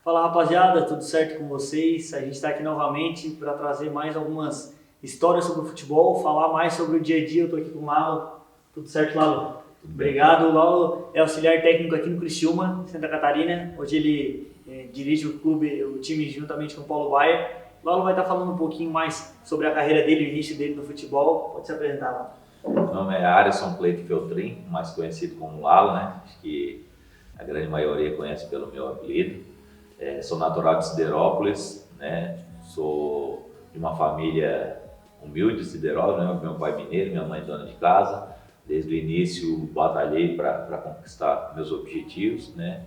Fala rapaziada, tudo certo com vocês? A gente está aqui novamente para trazer mais algumas histórias sobre o futebol, falar mais sobre o dia a dia. Eu estou aqui com o Lalo. Tudo certo, Lalo? Obrigado. O Lalo é auxiliar técnico aqui no Criciúma, Santa Catarina. Hoje ele dirige o clube, o time juntamente com o Paulo Baier. O Lalo vai estar falando um pouquinho mais sobre a carreira dele, o início dele no futebol. Pode se apresentar, Lalo. Meu nome é Arisson Cleito Feltrin, mais conhecido como Lalo, né? Acho que a grande maioria conhece pelo meu apelido. Sou natural de Siderópolis, né? Sou de uma família humilde de Siderópolis, né? Meu pai mineiro, minha mãe dona de casa. Desde o início batalhei para conquistar meus objetivos, né?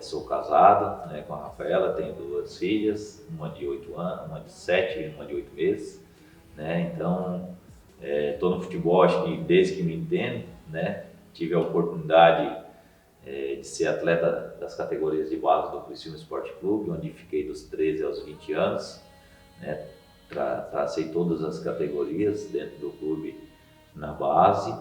Sou casado, né, com a Rafaela, tenho 2 filhas, uma de 8 anos, uma de 7 e uma de 8 meses, né? Então, estou no futebol, acho que desde que me entendo, né? Tive a oportunidade de ser atleta das categorias de base do Criciúma Esporte Clube, onde fiquei dos 13 aos 20 anos, né? Tracei todas as categorias dentro do clube na base,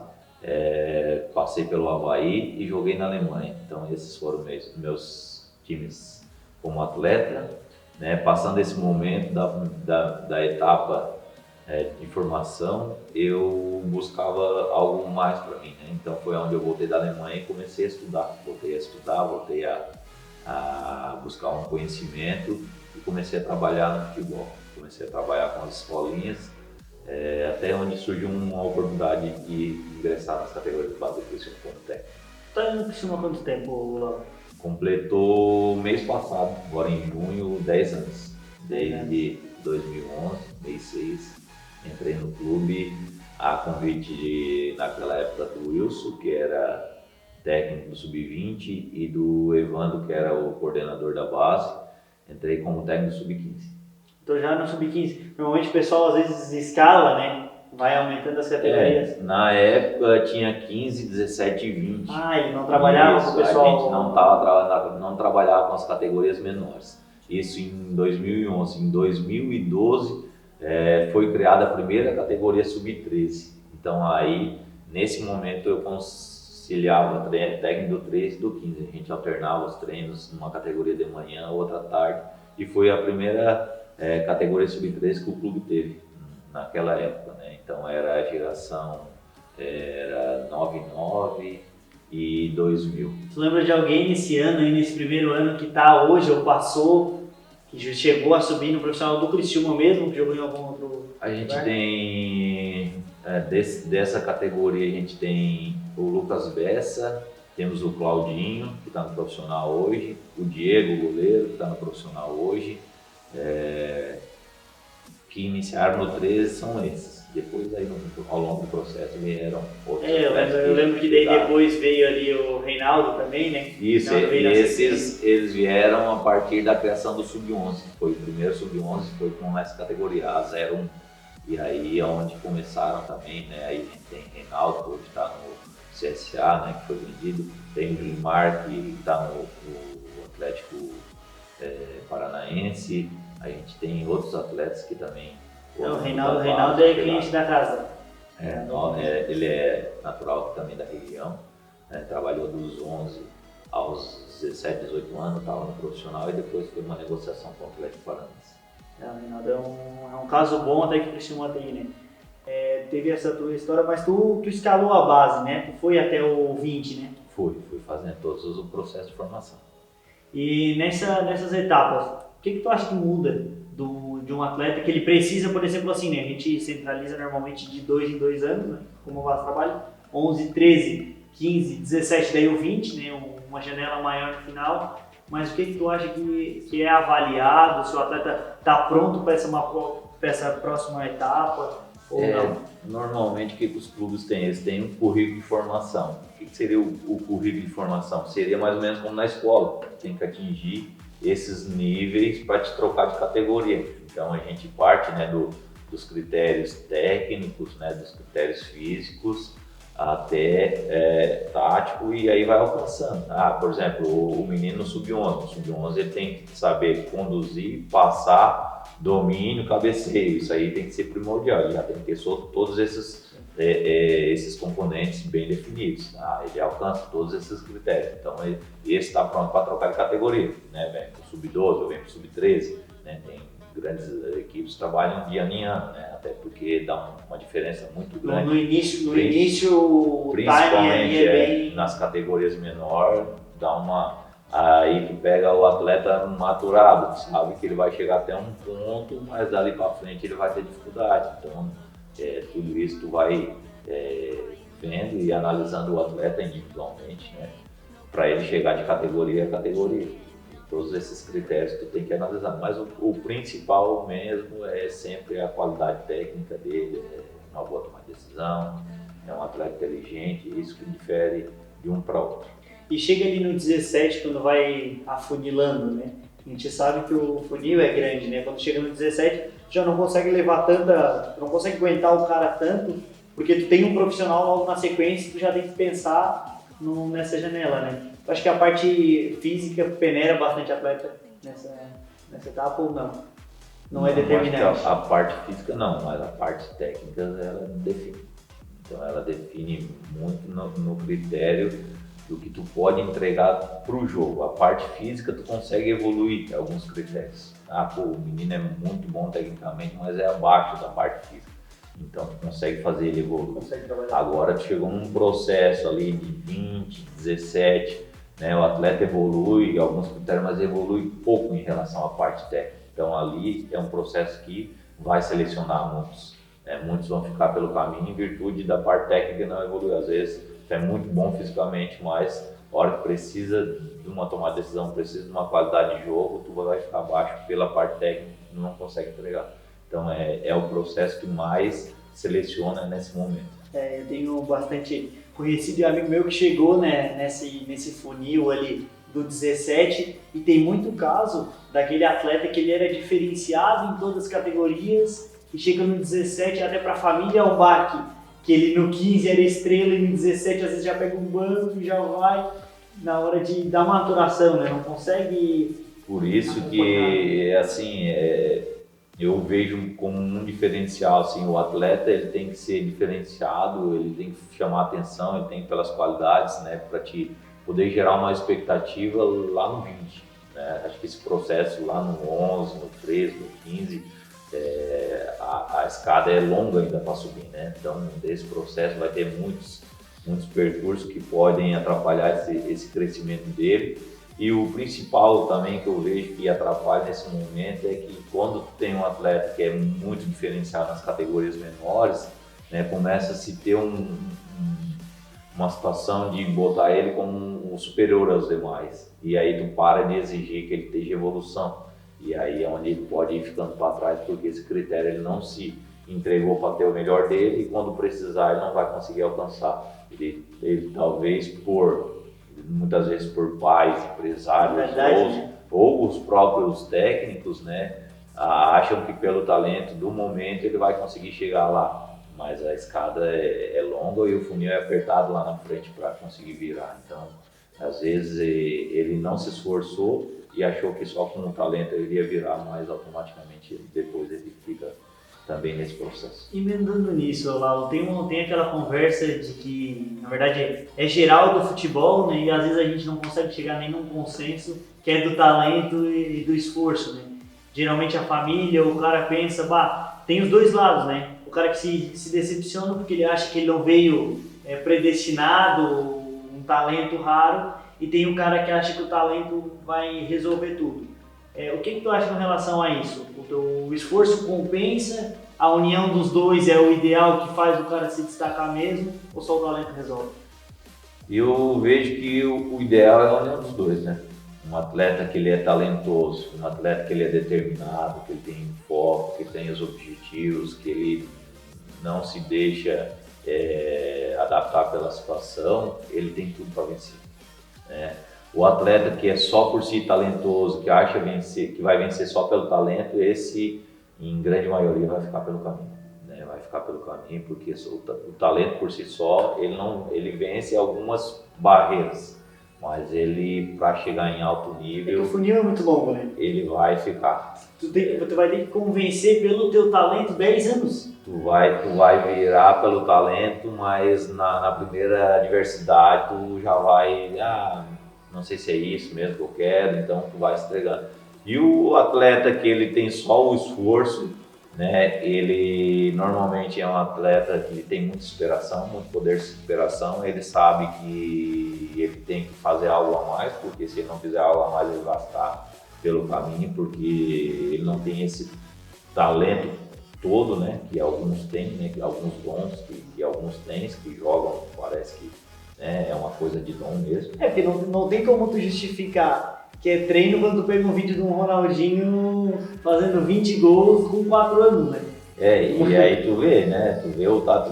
passei pelo Avaí e joguei na Alemanha. Então esses foram meus times como atleta, né? Passando esse momento da etapa de formação, eu buscava algo mais para mim, né? Então foi onde eu voltei da Alemanha e comecei a estudar. Voltei a buscar um conhecimento e comecei a trabalhar no futebol. Comecei a trabalhar com as escolinhas, até onde surgiu uma oportunidade de ingressar nas categorias de base do Criciúma como técnico. Tá no Criciúma há quanto tempo, Lalo? Completou mês passado, agora em junho, 10 anos. Desde 2011, mês 6. Entrei no clube a convite naquela época do Wilson, que era técnico do Sub-20, e do Evandro, que era o coordenador da base. Entrei como técnico do Sub-15. Então já no Sub-15, normalmente o pessoal às vezes escala, né? Vai aumentando as categorias. Na época tinha 15, 17 e 20. Ele não trabalhava com o pessoal? A gente não trabalhava com as categorias menores. Isso em 2011. Em 2012 foi criada a primeira categoria Sub-13. Então aí, nesse momento, eu conciliava técnico do 13 e do 15. A gente alternava os treinos numa categoria de manhã, outra tarde. E foi a primeira categoria Sub-13 que o clube teve naquela época, né? Então era a geração 99 e 2000. Você lembra de alguém nesse ano, aí, nesse primeiro ano que está hoje ou passou, que chegou a subir no profissional do Criciúma mesmo, que jogou em algum outro? A gente tem, dessa categoria, a gente tem o Lucas Bessa, temos o Claudinho, que está no profissional hoje, o Diego, o goleiro, que está no profissional hoje, que iniciaram no 13 são esses. Depois, aí, ao longo do processo, vieram outros. Eu lembro que daí depois veio ali o Reinaldo também, né? Isso, eles vieram a partir da criação do Sub-11. Foi o primeiro Sub-11, foi com essa categoria A01. E aí é onde começaram também, né? Aí a gente tem Reinaldo, que hoje está no CSA, né? Que foi vendido. Tem o Gilmar, que está no Atlético Paranaense. A gente tem outros atletas que também... O Reinaldo é cliente da casa. Ele é natural também da região, né? Trabalhou dos 11 aos 17, 18 anos, estava no profissional e depois foi uma negociação com o Atlético Paranaense. O Reinaldo é um caso bom até que o Criciúma tem, né? Teve essa tua história, mas tu escalou a base, né? Tu foi até o 20, né? Fui fazendo todos os processos de formação. E nessas etapas, o que tu acha que muda de um atleta que ele precisa, por exemplo, assim, né? A gente centraliza normalmente de 2 em 2 anos, né? Como o base trabalho, 11, 13, 15, 17, daí o 20, né? Uma janela maior no final. Mas o que tu acha que é avaliado, se o atleta está pronto para essa próxima etapa ou não? Normalmente o que os clubes têm? Eles têm um currículo de formação. O que seria o currículo de formação? Seria mais ou menos como na escola, tem que atingir esses níveis para te trocar de categoria. Então a gente parte, né, dos critérios técnicos, né, dos critérios físicos até tático, e aí vai alcançando. Por exemplo, o menino sub-11 ele tem que saber conduzir, passar, domínio, cabeceio. Isso aí tem que ser primordial, ele já tem que ter todos esses esses componentes bem definidos. Ele alcança todos esses critérios. Então, esse está pronto para trocar de categoria, né? Vem para o sub-12 ou vem para o sub-13, né? Tem grandes equipes que trabalham de ano em ano, né? Até porque dá uma diferença muito grande. No início o principalmente timing é bem... nas categorias menores, dá uma... Aí tu pega o atleta maturado, sabe que ele vai chegar até um ponto, mas dali para frente ele vai ter dificuldade. Então, tudo isso tu vai vendo e analisando o atleta individualmente, né? Para ele chegar de categoria a categoria. Todos esses critérios tu tem que analisar, mas o principal mesmo é sempre a qualidade técnica dele, uma boa tomada de decisão, é um atleta inteligente, isso que difere de um para outro. E chega ali no 17, quando vai afunilando, né? A gente sabe que o funil é grande, né? Quando chega no 17, já não consegue levar não consegue aguentar o cara tanto, porque tu tem um profissional logo na sequência, tu já tem que pensar nessa janela, né? Eu acho que a parte física peneira bastante atleta nessa etapa ou não? Não é determinante? A parte física não, mas a parte técnica ela define. Então ela define muito no critério do que tu pode entregar para o jogo. A parte física tu consegue evoluir alguns critérios. O menino é muito bom tecnicamente, mas é abaixo da parte física. Então tu consegue fazer ele evoluir. Agora tu chegou num processo ali de 20, 17, né? O atleta evolui alguns critérios, mas evolui pouco em relação à parte técnica. Então ali é um processo que vai selecionar muitos. Muitos vão ficar pelo caminho em virtude da parte técnica não evoluir. Às vezes é muito bom fisicamente, mas a hora que precisa de uma tomada de decisão, precisa de uma qualidade de jogo, tu vai ficar abaixo pela parte técnica, tu não consegue entregar. Então é o processo que mais seleciona nesse momento. Eu tenho bastante conhecido e amigo meu que chegou, né, nesse funil ali do 17 e tem muito caso daquele atleta que ele era diferenciado em todas as categorias e chega no 17 até para a família é um baque. Que ele no 15 era estrela e no 17 às vezes já pega um banco e já vai na hora de dar uma maturação, né? Não consegue... Por isso que, assim, eu vejo como um diferencial, assim, o atleta ele tem que ser diferenciado, ele tem que chamar atenção, ele tem pelas qualidades, né? Para te poder gerar uma expectativa lá no 20, né? Acho que esse processo lá no 11, no 13, no 15... a escada é longa ainda para subir, né? Então, desse processo vai ter muitos percursos que podem atrapalhar esse crescimento dele. E o principal também que eu vejo que atrapalha nesse momento é que quando tem um atleta que é muito diferenciado nas categorias menores, né, começa a se ter uma situação de botar ele como um superior aos demais. E aí tu para de exigir que ele esteja evolução. E aí é onde ele pode ir ficando para trás, porque esse critério ele não se entregou para ter o melhor dele e quando precisar ele não vai conseguir alcançar. Ele talvez muitas vezes por pais, empresários ou os próprios técnicos, né, acham que pelo talento do momento ele vai conseguir chegar lá. Mas a escada é longa e o funil é apertado lá na frente para conseguir virar. Então, às vezes ele não se esforçou e achou que só com o talento ele ia virar, mas automaticamente depois ele fica também nesse processo. Emendando nisso, Lalo, tem aquela conversa de que, na verdade, é geral do futebol, né? E às vezes a gente não consegue chegar nem num consenso que é do talento e do esforço, né? Geralmente a família, o cara pensa, tem os dois lados, né? O cara que se decepciona porque ele acha que ele não veio predestinado, um talento raro, e tem o cara que acha que o talento vai resolver tudo. O que tu acha com relação a isso? O esforço compensa, a união dos dois é o ideal que faz o cara se destacar mesmo, ou só o talento resolve? Eu vejo que o ideal é a união dos dois, né? Um atleta que ele é talentoso, um atleta que ele é determinado, que ele tem foco, que ele tem os objetivos, que ele não se deixa adaptar pela situação, ele tem tudo para vencer. O atleta que é só por si talentoso, que acha que vai vencer só pelo talento, esse em grande maioria vai ficar pelo caminho, né? Vai ficar pelo caminho porque o talento por si só ele vence algumas barreiras, Mas ele, para chegar em alto É que o nível, funil é muito longo, né? ele vai ficar. Tu vai ter que convencer pelo teu talento 10 anos. Tu vai virar pelo talento, mas na primeira adversidade tu já vai, não sei se é isso mesmo que eu quero, então tu vai se entregando. E o atleta que ele tem só o esforço, né? Ele normalmente é um atleta que tem muita superação, muito poder de superação, ele sabe que ele tem que fazer algo a mais, porque se ele não fizer algo a mais ele vai estar pelo caminho, porque ele não tem esse talento todo, né, que alguns têm, né, que alguns dons que alguns têm, que jogam, parece que, né, é uma coisa de dom mesmo. É, porque não tem como tu justificar que é treino quando tu pega um vídeo de um Ronaldinho fazendo 20 gols com 4 anos, né? E aí tu vê, né, tu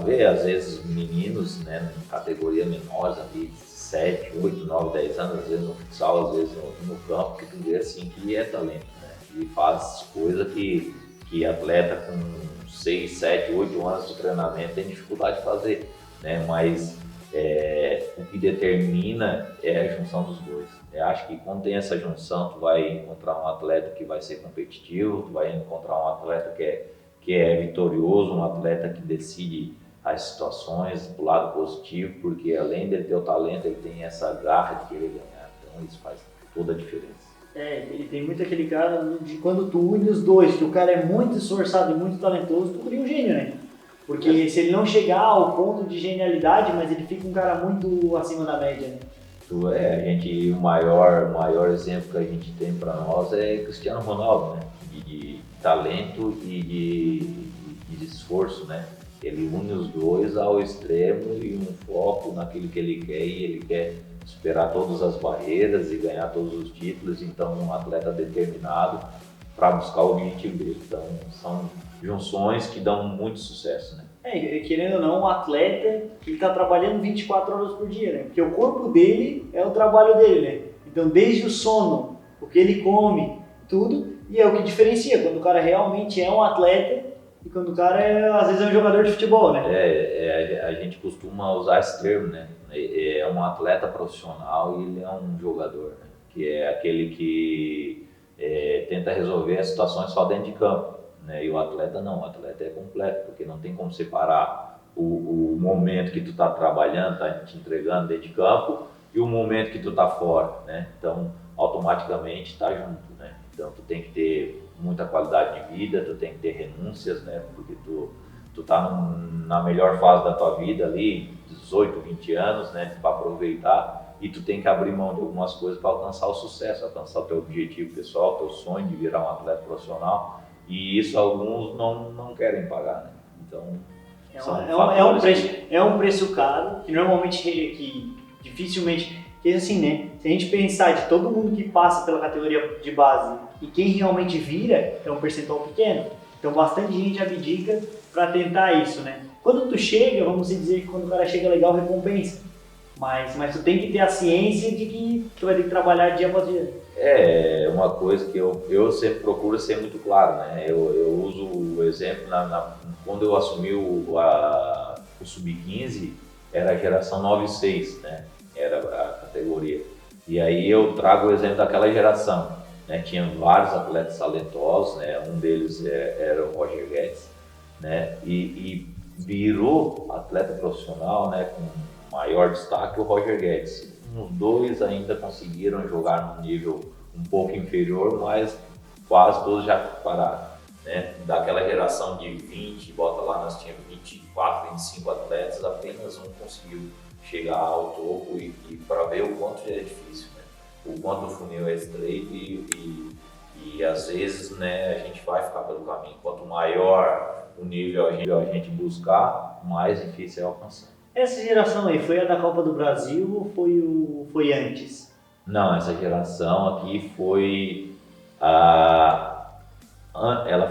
vê às vezes meninos, né, em categoria menores ali, 7, 8, 9, 10 anos, às vezes no futsal, às vezes no campo, que tu vê assim que é talento, né, e faz coisa que atleta com 6, 7, 8 anos de treinamento tem dificuldade de fazer, né? Mas o que determina é a junção dos dois. Eu acho que quando tem essa junção, tu vai encontrar um atleta que vai ser competitivo, tu vai encontrar um atleta que é vitorioso, um atleta que decide as situações do lado positivo, porque além dele ter o talento, ele tem essa garra de querer ganhar. Então isso faz toda a diferença. Ele tem muito aquele cara de quando tu une os dois, que o cara é muito esforçado e muito talentoso, tu cria um gênio, né? Porque se ele não chegar ao ponto de genialidade, mas ele fica um cara muito acima da média, né? O maior exemplo que a gente tem para nós é Cristiano Ronaldo, né? De talento e de esforço, né? Ele une os dois ao extremo e um foco naquilo que ele quer, e ele quer superar todas as barreiras e ganhar todos os títulos. Então, um atleta determinado para buscar o objetivo dele. Então, são junções que dão muito sucesso, né? Querendo ou não, um atleta que está trabalhando 24 horas por dia, né? Porque o corpo dele é o trabalho dele, né? Então, desde o sono, o que ele come, tudo, e é o que diferencia quando o cara realmente é um atleta e quando o cara, às vezes, é um jogador de futebol, né? A gente costuma usar esse termo, né? É um atleta profissional e ele é um jogador, né? Que é aquele que tenta resolver as situações só dentro de campo, né? E o atleta não, o atleta é completo, porque não tem como separar o momento que tu tá trabalhando, tá te entregando dentro de campo, e o momento que tu tá fora, né? Então, automaticamente tá junto, né? Então, tu tem que ter muita qualidade de vida, tu tem que ter renúncias, né? Porque tu tá na melhor fase da tua vida ali, 18, 20 anos, né? Para aproveitar, e tu tem que abrir mão de algumas coisas para alcançar o sucesso, alcançar o teu objetivo pessoal, teu sonho de virar um atleta profissional, e isso alguns não querem pagar, né? Então, é um preço caro, que normalmente, que dificilmente, que assim, né? Se a gente pensar de todo mundo que passa pela categoria de base e quem realmente vira, é um percentual pequeno. Então, bastante gente abdica para tentar isso, né? Quando tu chega, vamos dizer que quando o cara chega legal, recompensa. Mas tu tem que ter a ciência de que tu vai ter que trabalhar dia após dia. É uma coisa que eu sempre procuro ser muito claro, né? Eu uso o exemplo quando eu assumi o Sub-15, era a geração 9-6, né? Era a categoria. E aí eu trago o exemplo daquela geração, né? Tinha vários atletas talentosos, né? Um deles era o Roger Guedes, né? E virou atleta profissional, né? Com maior destaque o Roger Guedes. Os dois ainda conseguiram jogar num nível um pouco inferior, mas quase todos já pararam, né? Daquela geração de 20, bota lá, nós tínhamos 24, 25 atletas, apenas um conseguiu chegar ao topo, e para ver o quanto é difícil, né? O quanto o funil é estreito e às vezes, né, a gente vai ficar pelo caminho. Quanto maior o nível a gente buscar, mais difícil é alcançar. Essa geração aí foi a da Copa do Brasil ou foi antes? Não, essa geração aqui foi ela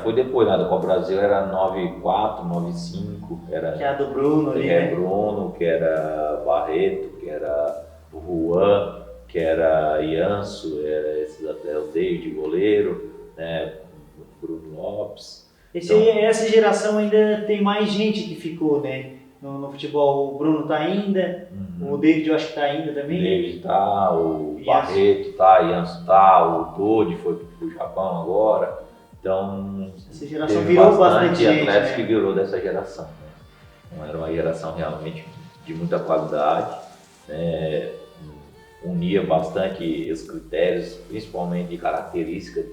foi depois, né? Da Copa do Brasil era 94, 95, era Que é a do Bruno ali, que era né? Bruno, que era Barreto, que era o Juan, que era Ianço, era o David goleiro, né? Bruno Lopes. Essa geração ainda tem mais gente que ficou, né? no futebol. O Bruno tá ainda, o David eu acho que tá ainda também. O David tá, o Barreto tá, o Janso tá, o Dodi foi pro Japão agora. Então, essa geração virou bastante gente, atletas né? que virou dessa geração. Né? Então, era uma geração realmente de muita qualidade, né? Unia bastante os critérios, principalmente de característica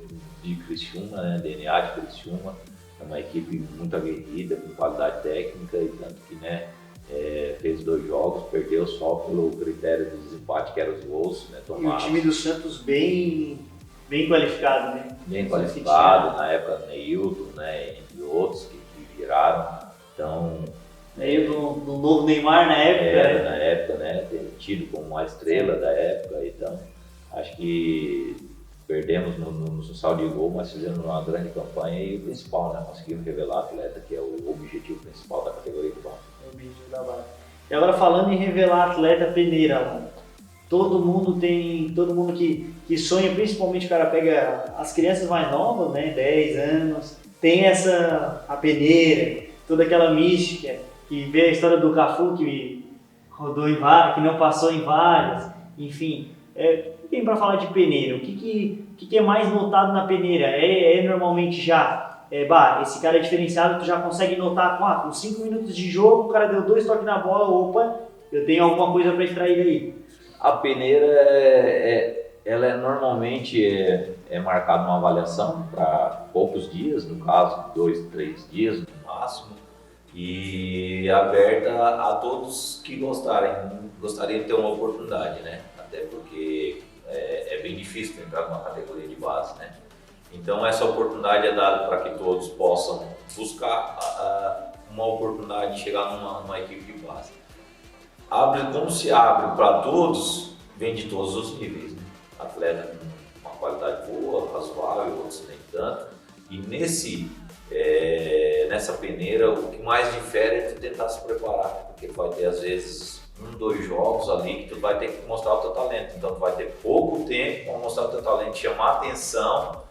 de Criciúma, né? DNA de Criciúma. É uma equipe muito aguerrida, com qualidade técnica, e tanto que, né, fez 2 jogos, perdeu só pelo critério do desempate, que era os gols, né, tomados. E o time do Santos bem qualificado, né? Bem qualificado, na época Neilton, né, e outros que viraram. Então, do novo Neymar na época. Na época, né, tido como uma estrela da época. Então, acho que perdemos no saldo de gol, mas fizemos uma grande campanha e o principal, né, conseguimos revelar atleta, que é o objetivo principal da categoria de base. O objetivo da base. E agora falando em revelar atleta peneira, todo mundo que sonha, principalmente o cara pega as crianças mais novas, né, 10 anos, tem a peneira, toda aquela mística, que vê a história do Cafu que rodou em várias, que não passou em várias, enfim. O que tem para falar de peneira? O que é mais notado na peneira? Normalmente já, esse cara é diferenciado, tu já consegue notar com 5 minutos de jogo, o cara deu 2 toques na bola, opa, eu tenho alguma coisa para extrair daí. A peneira, ela normalmente é marcada uma avaliação para poucos dias, no caso 2, 3 dias no máximo, e aberta a todos que gostariam de ter uma oportunidade, né? Até porque é bem difícil entrar numa categoria de base, né? Então essa oportunidade é dada para que todos possam buscar uma oportunidade de chegar numa equipe de base. Como se abre para todos, vem de todos os níveis, né? Atleta com uma qualidade boa, razoável, outros nem tanto. E nessa peneira, o que mais difere é tu tentar se preparar, porque vai ter às vezes 1, 2 jogos ali que tu vai ter que mostrar o teu talento. Então tu vai ter pouco tempo para mostrar o teu talento, chamar a atenção,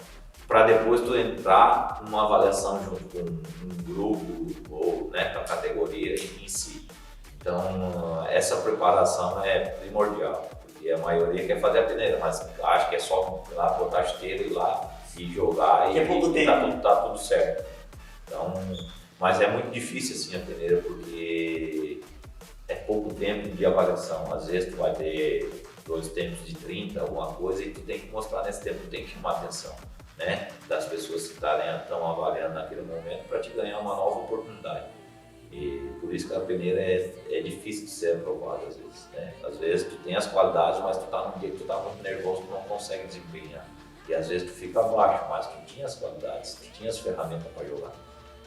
para depois tu entrar numa avaliação junto com um grupo ou, né, com a categoria em si. Então essa preparação é primordial, porque a maioria quer fazer a peneira, mas acha que é só ir lá, botar a chuteira, ir lá e jogar e tá tudo certo. Então, mas é muito difícil assim a peneira, porque é pouco tempo de avaliação. Às vezes tu vai ter 2 tempos de 30, alguma coisa, e tu tem que mostrar nesse tempo, tu tem que chamar a atenção, né, das pessoas que estão avaliando naquele momento para te ganhar uma nova oportunidade. E por isso que a peneira é difícil de ser aprovada às vezes, né? Às vezes tu tem as qualidades, mas tu tá num dia que tu tá muito nervoso, tu não consegue desempenhar. E às vezes tu fica abaixo, mas tu tinha as qualidades, tu tinha as ferramentas para jogar.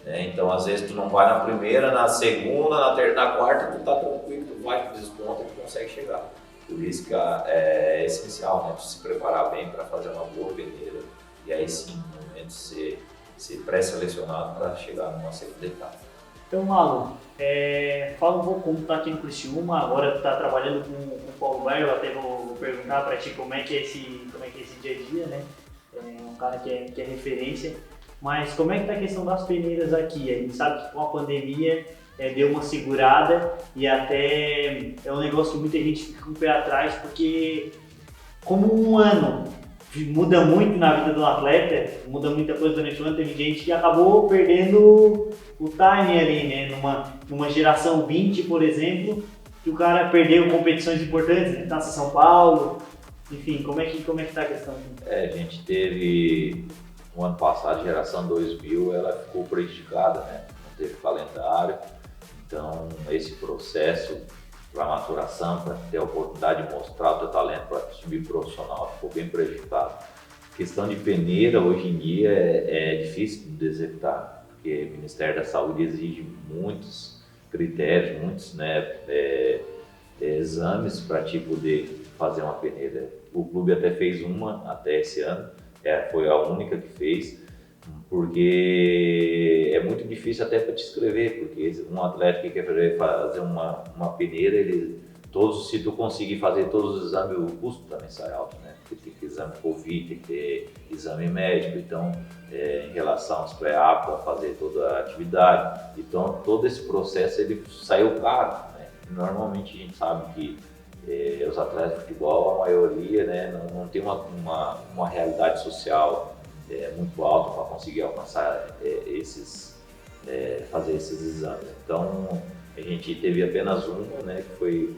Né? Então às vezes tu não vai na primeira, na segunda, na terceira, na quarta, tu tá tranquilo, tu vai, tu desponta e tu consegue chegar. Por isso que é essencial, né? Tu se preparar bem para fazer uma boa peneira e aí sim, no momento ser pré-selecionado para chegar numa segunda etapa. Então, Malu, fala um pouco como tu tá aqui no Criciúma, agora tu tá trabalhando com o Paulo Baio, eu até vou perguntar para ti como é que é esse dia a dia, né? Um cara que é referência, mas como é que tá a questão das peneiras aqui? A gente sabe que com a pandemia deu uma segurada e até é um negócio que muita gente fica com o pé atrás, porque como um ano muda muito na vida do atleta, muda muita coisa durante o ano, teve gente que acabou perdendo o time ali, né? Numa geração 20, por exemplo, que o cara perdeu competições importantes, né? Taça São Paulo, enfim, como é que tá a questão? A gente teve, no ano passado, a geração 2000, ela ficou prejudicada, né? Não teve calendário, então esse processo para maturação, para ter a oportunidade de mostrar o teu talento para subir profissional, ficou bem prejudicado. A questão de peneira, hoje em dia, é difícil de executar, porque o Ministério da Saúde exige muitos critérios, muitos, né, exames para te poder fazer uma peneira. O clube até fez uma, até esse ano, foi a única que fez, porque é muito difícil até para te escrever, porque um atleta que quer fazer uma peneira, se tu conseguir fazer todos os exames, o custo também sai alto, né? Porque tem que ter exame Covid, tem que ter exame médico, então em relação aos pré-aptos a fazer toda a atividade. Então todo esse processo ele saiu caro, né? Normalmente a gente sabe que os atletas de futebol, a maioria, né, não tem uma realidade social muito alta para conseguir alcançar fazer esses exames. Então a gente teve apenas um, né, que foi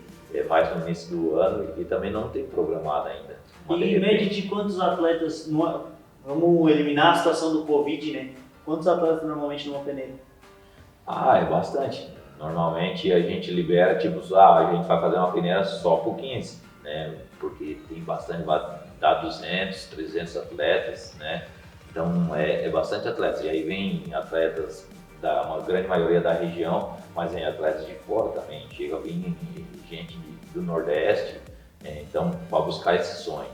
mais no início do ano e também não tem programado ainda. E em média de quantos atletas, vamos eliminar a situação do Covid, né? Quantos atletas normalmente numa peneira? É bastante. Normalmente a gente libera, tipo, a gente vai fazer uma peneira só por 15, né? Porque tem bastante, dá 200, 300 atletas, né? Então é bastante atletas. E aí vem atletas uma grande maioria da região, mas vem atletas de fora também. Chega a vir gente do Nordeste, então para buscar esse sonho,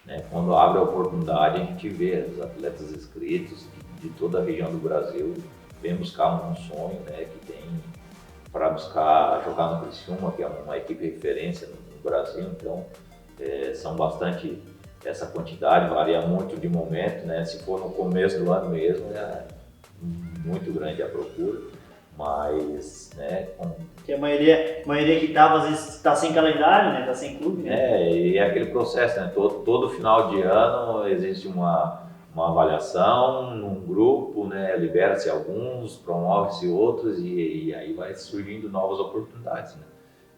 né? Quando abre a oportunidade, a gente vê os atletas inscritos de toda a região do Brasil, vem buscar um sonho, né, que tem para buscar jogar no Criciúma, que é uma equipe referência no Brasil. Então são bastante, essa quantidade varia muito de momento, né? Se for no começo do ano mesmo, é muito grande a procura, mas, né, que a maioria que estava, às vezes, está sem calendário, né? Está sem clube, né? E é aquele processo, né? Todo final de ano existe uma avaliação num grupo, né? Libera-se alguns, promove-se outros e aí vai surgindo novas oportunidades, né?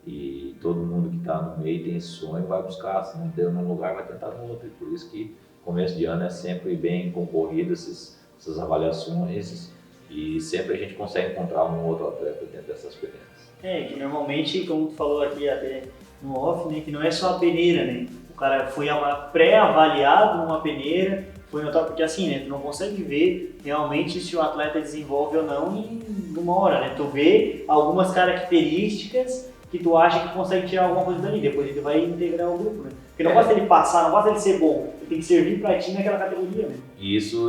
E todo mundo que está no meio tem esse sonho, vai buscar, se não deu num lugar, vai tentar no outro. E por isso que começo de ano é sempre bem concorrido essas avaliações e sempre a gente consegue encontrar um outro atleta dentro dessas peneiras. Que normalmente, como tu falou aqui até no off, né, que não é só a peneira, né? O cara foi pré-avaliado numa peneira, foi notado, porque assim, né, tu não consegue ver realmente se o atleta desenvolve ou não em uma hora, né? Tu vê algumas características que tu acha que consegue tirar alguma coisa dali, depois ele vai integrar o grupo, né? Porque não basta ele passar, não basta ele ser bom, ele tem que servir pra ti naquela categoria, né? Isso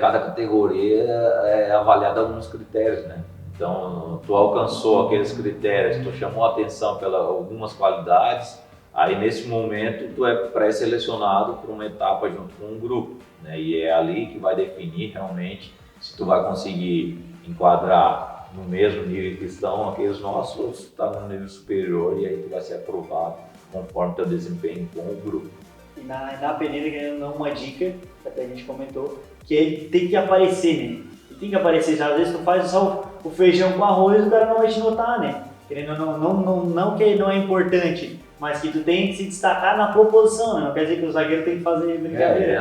cada categoria é avaliada alguns critérios, né? Então, tu alcançou aqueles critérios, tu chamou a atenção pelas algumas qualidades, aí nesse momento tu é pré-selecionado para uma etapa junto com um grupo, né? E é ali que vai definir realmente se tu vai conseguir enquadrar no mesmo nível que estão aqueles nossos, está no nível superior e aí tu vai ser aprovado conforme teu desempenho com o grupo. E na peneira, querendo ou não, uma dica, que até a gente comentou, que ele tem que aparecer, né? Ele tem que aparecer, já às vezes tu faz só o feijão com arroz, o cara não vai te notar, né? Querendo ou não que não é importante, mas que tu tem que se destacar na tua posição, né? Não quer dizer que o zagueiro tem que fazer brincadeira.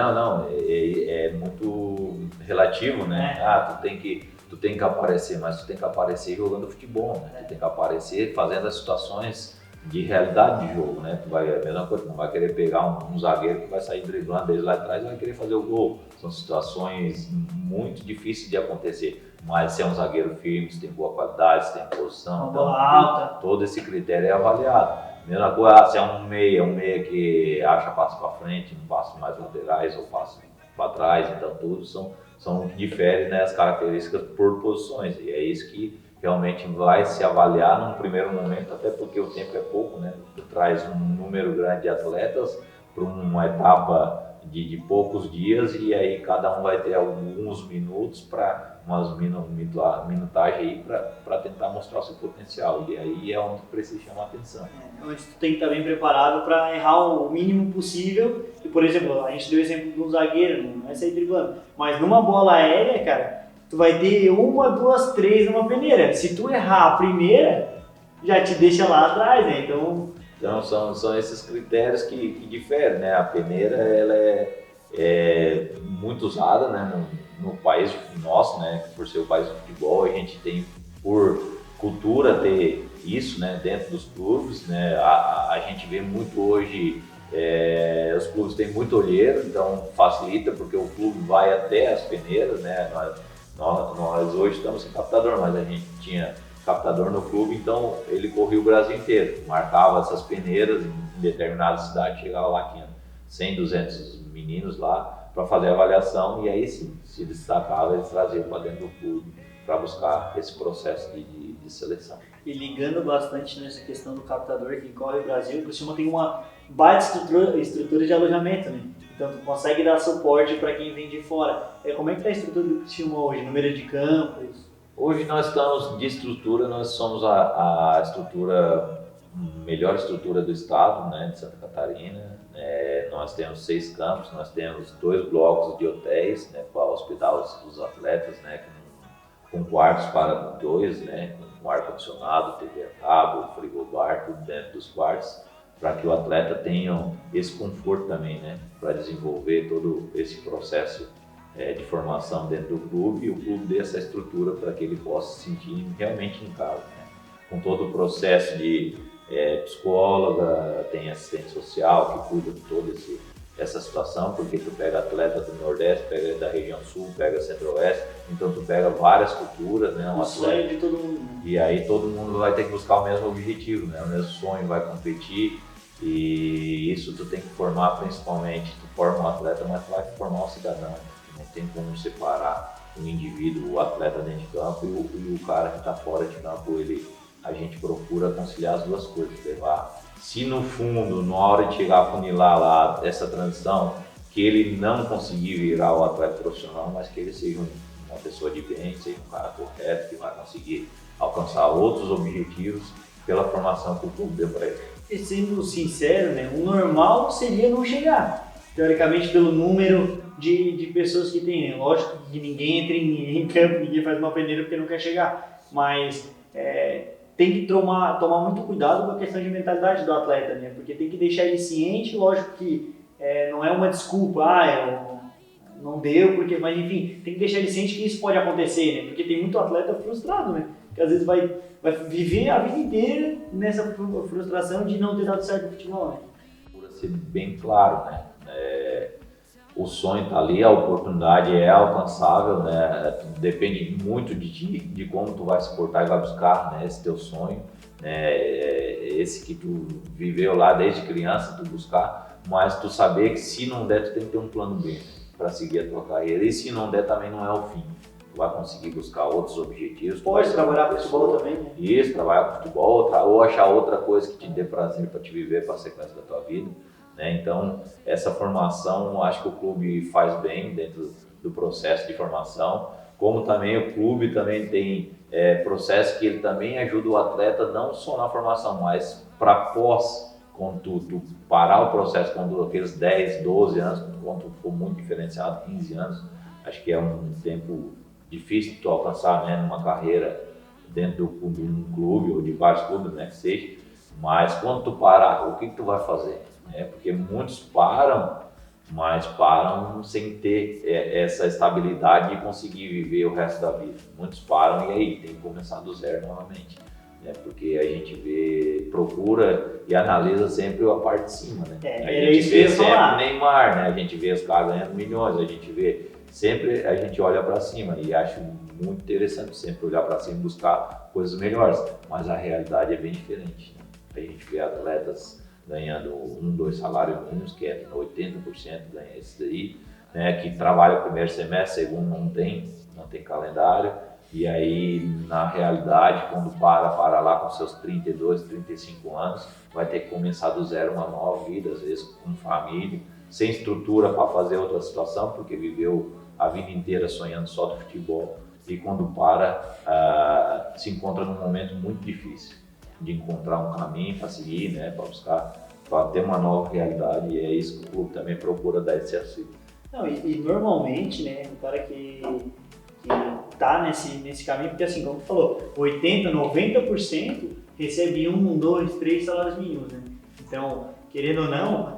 É muito relativo, né? Tu tem que aparecer, mas tu tem que aparecer jogando futebol, né? Tu tem que aparecer fazendo as situações de realidade de jogo, né? Tu vai, a mesma coisa, não vai querer pegar um zagueiro que vai sair driblando desde lá atrás e vai querer fazer o gol. São situações muito difíceis de acontecer, mas se é um zagueiro firme, se tem boa qualidade, se tem posição, bola alta, todo esse critério é avaliado. Mesma coisa, se é um meia que acha passo para frente, não passa mais laterais ou passa para trás, então tudo são que diferem, né, as características por posições, e é isso que realmente vai se avaliar num primeiro momento, até porque o tempo é pouco, né? Tu traz um número grande de atletas para uma etapa de poucos dias e aí cada um vai ter alguns minutos para umas minutagem aí para tentar mostrar o seu potencial, e aí é onde precisa chamar a atenção. Onde tu tem que estar bem preparado para errar o mínimo possível. E, por exemplo, a gente deu o exemplo do zagueiro, não vai sair driblando, mas numa bola aérea, cara, tu vai ter 1, 2, 3 numa peneira. Se tu errar a primeira, já te deixa lá atrás, né? Então são esses critérios que diferem, né? A peneira ela é muito usada, né, no país nosso, né? Por ser o país do futebol, a gente tem por cultura ter isso, né, dentro dos clubes, né? A gente vê muito hoje, os clubes têm muito olheiro, então facilita porque o clube vai até as peneiras, né? Nós hoje estamos sem captador, mas a gente tinha captador no clube, então ele corria o Brasil inteiro, marcava essas peneiras em determinada cidade, chegava lá 100, 200 meninos lá para fazer a avaliação e aí sim, se destacava, eles traziam para dentro do clube para buscar esse processo de seleção. E ligando bastante nessa questão do captador que corre o Brasil, o Criciúma tem uma baita estrutura de alojamento, né? Então tu consegue dar suporte para quem vem de fora. Como é que está a estrutura do Criciúma hoje? Número de campos? Hoje nós estamos de estrutura, nós somos a melhor estrutura do estado, né, de Santa Catarina. Nós temos 6 campos, nós temos 2 blocos de hotéis, né, para hospedar os atletas, né, com quartos para 2, né, com ar-condicionado, TV a cabo, frigobar, tudo dentro dos quartos, para que o atleta tenha esse conforto também, né, para desenvolver todo esse processo de formação dentro do clube, e o clube dê essa estrutura para que ele possa se sentir realmente em casa, né, com todo o processo de psicóloga, tem assistente social que cuida de toda essa situação, porque tu pega atleta do Nordeste, pega da região Sul, pega Centro-Oeste, então tu pega várias culturas, né? O sonho de todo mundo. E aí todo mundo vai ter que buscar o mesmo objetivo, né? O mesmo sonho, vai competir, e isso tu tem que formar principalmente, tu forma um atleta, mas tu vai formar um cidadão, não tem como separar o indivíduo, o atleta dentro de campo e o cara que está fora de campo, a gente procura conciliar as duas coisas, levar. Se no fundo, na hora de chegar a funilar lá essa transição, que ele não conseguir virar o atleta profissional, mas que ele seja uma pessoa de bem, seja um cara correto, que vai conseguir alcançar outros objetivos pela formação que o clube deu para ele. E sendo sincero, né, o normal seria não chegar, teoricamente, pelo número de pessoas que tem, né? Lógico que ninguém entra em campo, ninguém faz uma peneira porque não quer chegar, mas tem que tomar muito cuidado com a questão de mentalidade do atleta, né? Porque tem que deixar ele ciente, lógico que não é uma desculpa, não deu, mas enfim, tem que deixar ele ciente que isso pode acontecer, né? Porque tem muito atleta frustrado, né? Que às vezes vai viver a vida inteira nessa frustração de não ter dado certo no futebol, né? Para ser bem claro, né? O sonho está ali, a oportunidade é alcançável, né? Depende muito de ti, de como tu vai se portar e vai buscar, né, esse teu sonho, né? Esse que tu viveu lá desde criança, tu buscar, mas tu saber que se não der, tu tem que ter um plano B para seguir a tua carreira, e se não der também não é o fim. Tu vai conseguir buscar outros objetivos. Pode trabalhar com futebol também, né? Isso, trabalhar com futebol, ou achar outra coisa que te dê prazer para te viver para a sequência da tua vida. Então, essa formação, acho que o clube faz bem dentro do processo de formação, como também o clube também tem processo que ele também ajuda o atleta não só na formação, mas para pós, quando tu parar o processo, quando aqueles 10, 12 anos, quando tu for muito diferenciado, 15 anos, acho que é um tempo difícil de tu alcançar, né, numa carreira dentro de um clube ou de vários clubes, né, que seja, mas quando tu parar, o que tu vai fazer? Porque muitos param, mas param sem ter essa estabilidade de conseguir viver o resto da vida. Muitos param e aí tem que começar do zero novamente, porque a gente procura e analisa sempre a parte de cima, né? A gente vê sempre o Neymar, né? A gente vê os caras ganhando milhões, a gente vê sempre, a gente olha para cima e acho muito interessante sempre olhar para cima e buscar coisas melhores, mas a realidade é bem diferente, né? A gente vê atletas ganhando 1, 2 salários mínimos, que 80% ganha esse daí, né, que trabalha o primeiro semestre, segundo não tem calendário, e aí na realidade quando para lá com seus 32, 35 anos, vai ter que começar do zero uma nova vida, às vezes com família, sem estrutura para fazer outra situação, porque viveu a vida inteira sonhando só do futebol, e quando se encontra num momento muito difícil de encontrar um caminho para seguir, né, para buscar, para ter uma nova realidade, e é isso que o clube também procura dar esse auxílio. Não, e normalmente, né, o cara que tá nesse caminho, porque assim, como tu falou, 80%, 90% recebe 1, 2, 3 salários mínimos, né? Então, querendo ou não,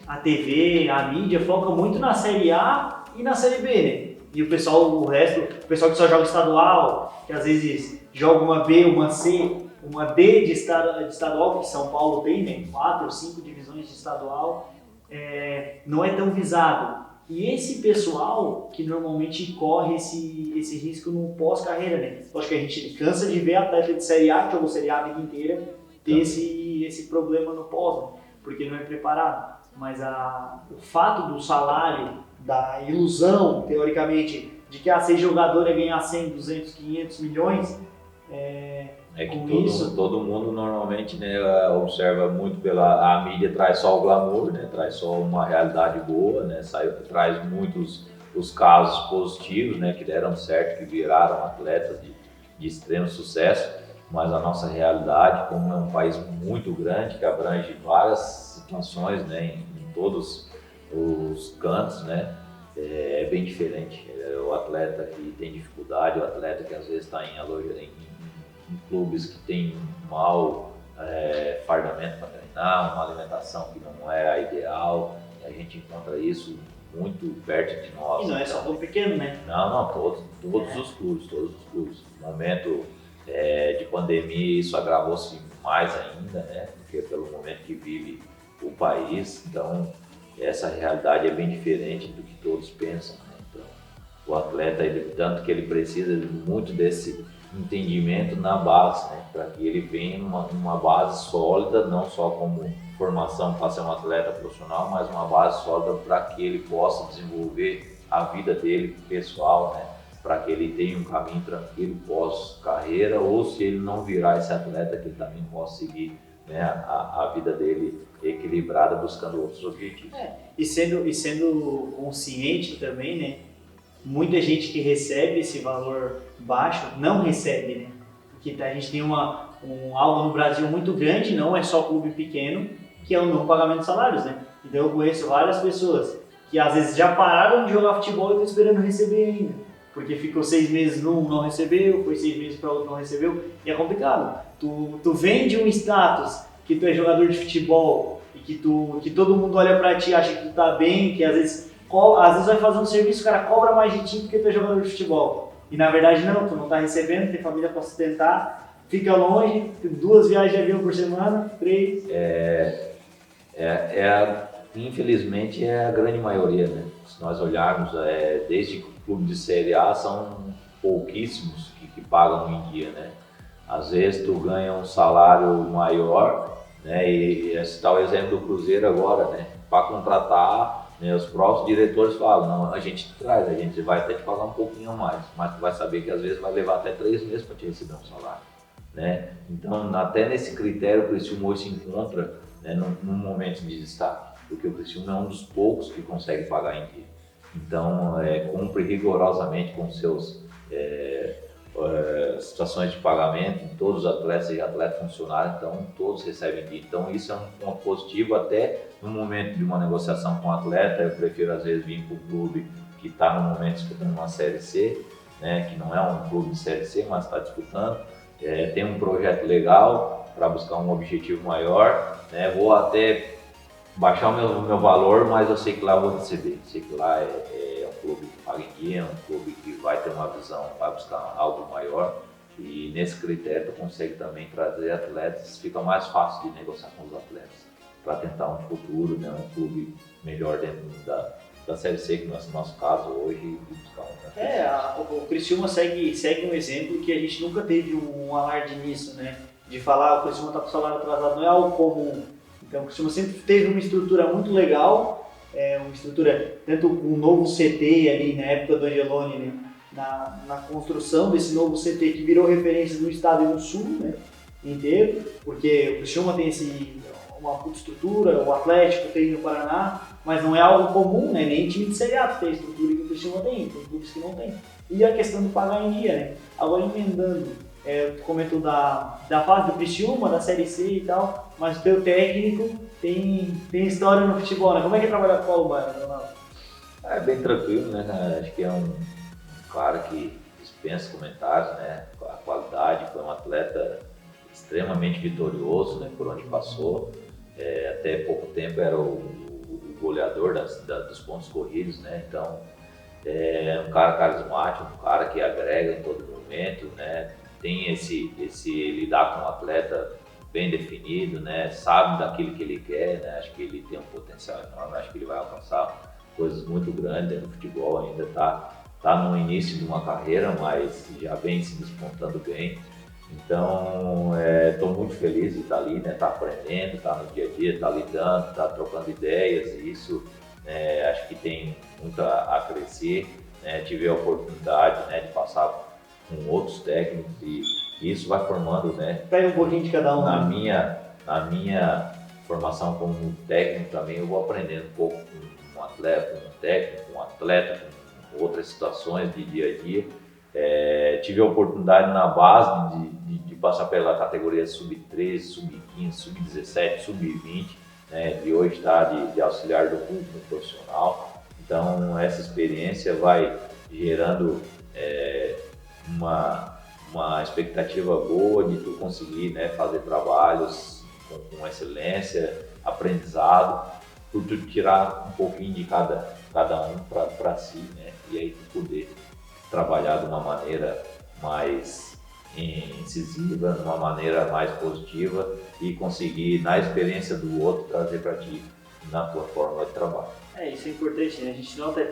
a TV, a mídia foca muito na Série A e na Série B, né? E o pessoal que só joga estadual, que às vezes joga uma B, uma C, uma D de estadual, que São Paulo tem, né? 4 ou 5 divisões de estadual, não é tão visado. E esse pessoal que normalmente corre esse risco no pós-carreira, né? Acho que a gente cansa de ver atleta de Série A, que jogou Série A a vida inteira, ter esse problema no pós, né? Porque não é preparado. Mas o fato do salário, da ilusão, teoricamente, de que ser jogador é ganhar 100, 200, 500 milhões, É que com isso. todo mundo normalmente, né, observa muito a mídia traz só o glamour, né, traz só uma realidade boa, né, traz muitos os casos positivos, né, que deram certo, que viraram atletas de extremo sucesso, mas a nossa realidade, como é um país muito grande, que abrange várias situações, né, em todos os cantos, né, é bem diferente. É o atleta que tem dificuldade, o atleta que às vezes está em clubes que tem mau fardamento para treinar, uma alimentação que não é a ideal, e a gente encontra isso muito perto de nós. E não é só tão pequeno, né? Não, todos os clubes, todos os clubes. No momento de pandemia isso agravou-se mais ainda, né? Porque pelo momento que vive o país, então essa realidade é bem diferente do que todos pensam, né? Então, o atleta, tanto que ele precisa muito desse entendimento na base, né? Para que ele venha numa base sólida, não só como formação para ser um atleta profissional, mas uma base sólida para que ele possa desenvolver a vida dele pessoal, né? Para que ele tenha um caminho tranquilo pós-carreira, ou se ele não virar esse atleta, que ele também possa seguir, né, a vida dele equilibrada, buscando outros objetivos. E sendo consciente também, né? Muita gente que recebe esse valor baixo não recebe, né? Porque a gente tem algo no Brasil muito grande, não é só clube pequeno, que é o não pagamento de salários, né? Então eu conheço várias pessoas que às vezes já pararam de jogar futebol e estão esperando receber ainda. Porque ficou 6 meses num, não recebeu, foi 6 meses para outro, não recebeu, e é complicado. Tu vende um status que tu é jogador de futebol e que todo mundo olha pra ti e acha que tu tá bem, que às vezes vai fazer um serviço, o cara cobra mais de ti porque tu é jogador de futebol. E na verdade não, tu não tá recebendo, tem família pra sustentar, fica longe, 2 viagens de avião por semana, 3. Infelizmente é a grande maioria, né? Se nós olharmos, desde o clube de Série A são pouquíssimos que pagam em dia, né? Às vezes tu ganha um salário maior, né? E esse tal exemplo do Cruzeiro agora, né? Para contratar, né? Os próprios diretores falam, não, a gente traz, a gente vai até te pagar um pouquinho a mais, mas tu vai saber que às vezes vai levar até 3 meses para te receber um salário, né? Então, até nesse critério o Criciúma hoje se encontra, né, num momento de destaque, porque o Criciúma é um dos poucos que consegue pagar em dia. Então, cumpre rigorosamente com seus situações de pagamento em todos os atletas, seja atleta funcionário, então todos recebem em dia. Então, isso é um ponto positivo, até no momento de uma negociação com o atleta. Eu prefiro às vezes vir para o clube que está no momento disputando uma Série C, né, que não é um clube de Série C, mas está disputando, tem um projeto legal para buscar um objetivo maior, né, vou até baixar o meu valor, mas eu sei que lá eu vou receber. Sei que lá é um clube que paga em dia, é um clube que vai ter uma visão, vai buscar algo maior. E nesse critério tu consegue também trazer atletas, fica mais fácil de negociar com os atletas para tentar um futuro, né, um clube melhor dentro da Série C, que no nosso caso hoje, e buscar um. O Criciúma segue um exemplo que a gente nunca teve um alarde nisso, né? De falar o Criciúma está com o salário atrasado, não é algo comum. Então o Criciúma sempre teve uma estrutura muito legal, uma estrutura, tanto com um novo CT ali na época do Angeloni, né? Na construção desse novo CT que virou referência no estado e no sul, né? Inteiro, porque o Criciúma tem uma puta estrutura, o Atlético tem no Paraná, mas não é algo comum, né? Nem time de Série A tem a estrutura que o Criciúma tem clubes que não tem. E a questão do pagar em dia, né? Agora emendando, tu comentou da fase do Criciúma, da Série C e tal, mas o teu técnico tem história no futebol, né? Como é que é trabalhar com o Paulo Baier, Ronaldo? É bem tranquilo, né? Acho que é um cara que dispensa comentários, né? A qualidade, foi um atleta extremamente vitorioso, né? Por onde passou. Até pouco tempo era o goleador dos pontos corridos, né? Então, é um cara carismático, um cara que agrega em todo momento, né? Tem esse lidar com um atleta bem definido, né? Sabe daquilo que ele quer, né? Acho que ele tem um potencial enorme, acho que ele vai alcançar coisas muito grandes no futebol, ainda está no início de uma carreira, mas já vem se despontando bem. Então, estou muito feliz de estar ali, né? Tá aprendendo, tá no dia a dia, tá lidando, tá trocando ideias, e isso acho que tem muito a crescer, né? Tive a oportunidade, né, de passar com outros técnicos e E isso vai formando, né? Pega um pouquinho de cada um. Na minha formação como técnico também, eu vou aprendendo um pouco com um atleta, com um técnico, com um atleta, com outras situações de dia a dia. Tive a oportunidade na base de passar pela categoria sub-13, sub-15, sub-17, sub-20, né, de hoje estar de auxiliar do profissional. Então, essa experiência vai gerando uma expectativa boa de tu conseguir, né, fazer trabalhos com excelência, aprendizado, por tu tirar um pouquinho de cada um para si, né, e aí tu poder trabalhar de uma maneira mais incisiva, de uma maneira mais positiva e conseguir, na experiência do outro, trazer para ti na tua forma de trabalho. Isso é importante, né? A gente nota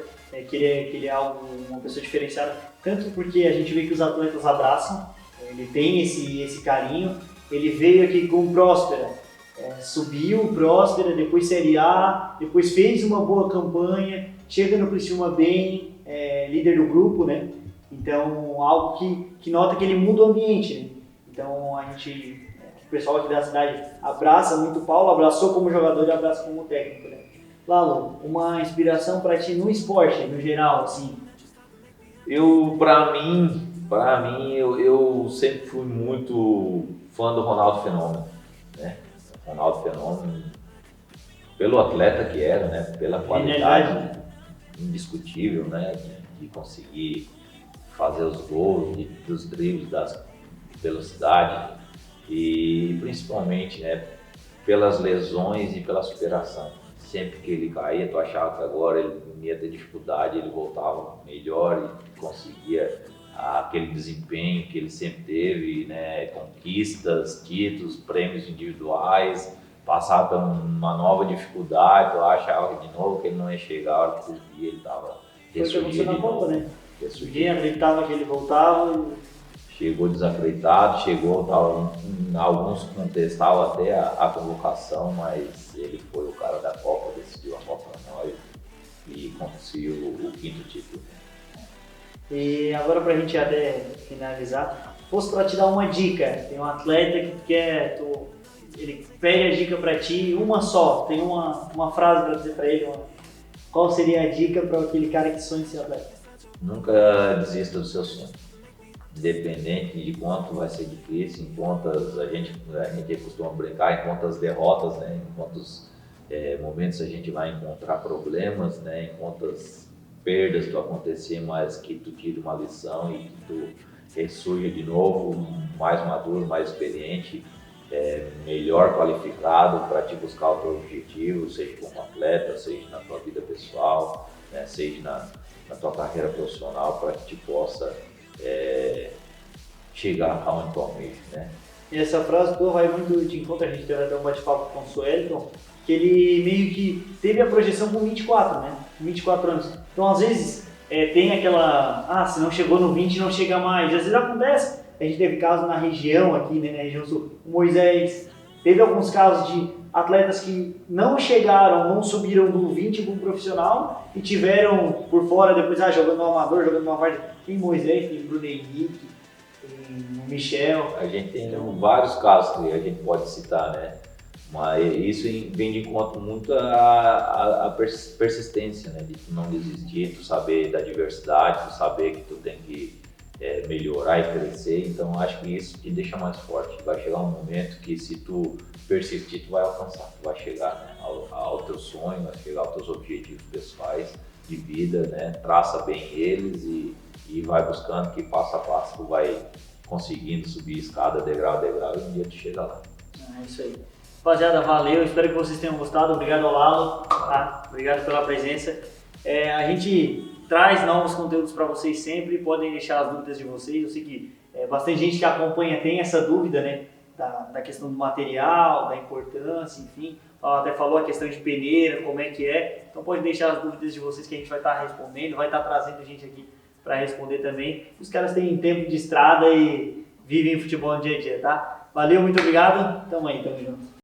que ele é algo, uma pessoa diferenciada, tanto porque a gente vê que os atletas abraçam, ele tem esse carinho, ele veio aqui com o Próspera, subiu o Próspera, depois Série A, depois fez uma boa campanha, chega no Criciúma bem, líder do grupo, né? Então, algo que nota que ele muda o ambiente, né? Então, a gente, o pessoal aqui da cidade abraça muito o Paulo, abraçou como jogador e abraça como técnico, né? Lalo, uma inspiração para ti no esporte, no geral, assim? Para mim, eu sempre fui muito fã do Ronaldo Fenômeno, né? Ronaldo Fenômeno, pelo atleta que era, né? Pela qualidade indiscutível, né? De conseguir fazer os gols, dos dribles, da velocidade e principalmente, né? Pelas lesões e pela superação. Sempre que ele caía, tu achava que agora ele ia ter dificuldade, ele voltava melhor e conseguia aquele desempenho que ele sempre teve, né? Conquistas, títulos, prêmios individuais, passava por uma nova dificuldade, tu achava de novo que ele não ia chegar, a hora que ele estava ressurgindo de novo. Né? Ninguém acreditava que ele voltava. Chegou desacreditado, em alguns contestavam até a convocação, mas ele foi o cara da Copa, decidiu a Copa para nós e conseguiu o 5º título. E agora, para a gente até finalizar, fosse para te dar uma dica, tem um atleta que quer, ele pede a dica para ti, uma só, tem uma frase para dizer para ele, qual seria a dica para aquele cara que sonha em ser atleta? Nunca desista do seu sonho. Independente de quanto vai ser difícil, em quantas a gente costuma brincar, em quantas derrotas, né, em quantos momentos a gente vai encontrar problemas, né, em quantas perdas que acontecer, mas que tu tire uma lição e que tu ressurja de novo, mais maduro, mais experiente, melhor qualificado para te buscar o teu objetivo, seja como atleta, seja na tua vida pessoal, né, seja na tua carreira profissional, para que te possa chegar aonde tu almeja, né? E essa frase tua vai muito de encontro, a gente teve até um bate-papo com o Suelton, que ele meio que teve a projeção com 24, né? Com 24 anos. Então, às vezes, tem aquela, se não chegou no 20, não chega mais. Às vezes acontece. A gente teve casos na região aqui, né, na região sul, o Moisés. Teve alguns casos de atletas que não chegaram, não subiram do 20 para o profissional e tiveram por fora, depois jogando no amador, jogando no amador. Tem Moisés, tem Bruno Henrique, tem o Michel. A gente tem vários casos que a gente pode citar, né? Mas isso vem de encontro muito a persistência, né? De tu não desistir, tu saber da diversidade, tu saber que tu tem que melhorar e crescer. Então acho que isso te deixa mais forte. Vai chegar um momento que se tu persistir, tu vai alcançar, tu vai chegar, né, ao teu sonho, vai chegar aos teus objetivos pessoais de vida, né? Traça bem eles e vai buscando que passo a passo tu vai conseguindo subir escada, degrau a degrau, e um dia tu chega lá. É isso aí. Rapaziada, valeu, espero que vocês tenham gostado, obrigado ao Lalo, tá? Obrigado pela presença. A gente traz novos conteúdos para vocês sempre, podem deixar as dúvidas de vocês, eu sei que bastante gente que acompanha tem essa dúvida, né? Da questão do material, da importância, enfim. Até falou a questão de peneira, como é que é. Então pode deixar as dúvidas de vocês que a gente vai estar respondendo, vai estar trazendo gente aqui para responder também. Os caras têm tempo de estrada e vivem futebol no dia a dia, tá? Valeu, muito obrigado. Tamo aí, tamo junto.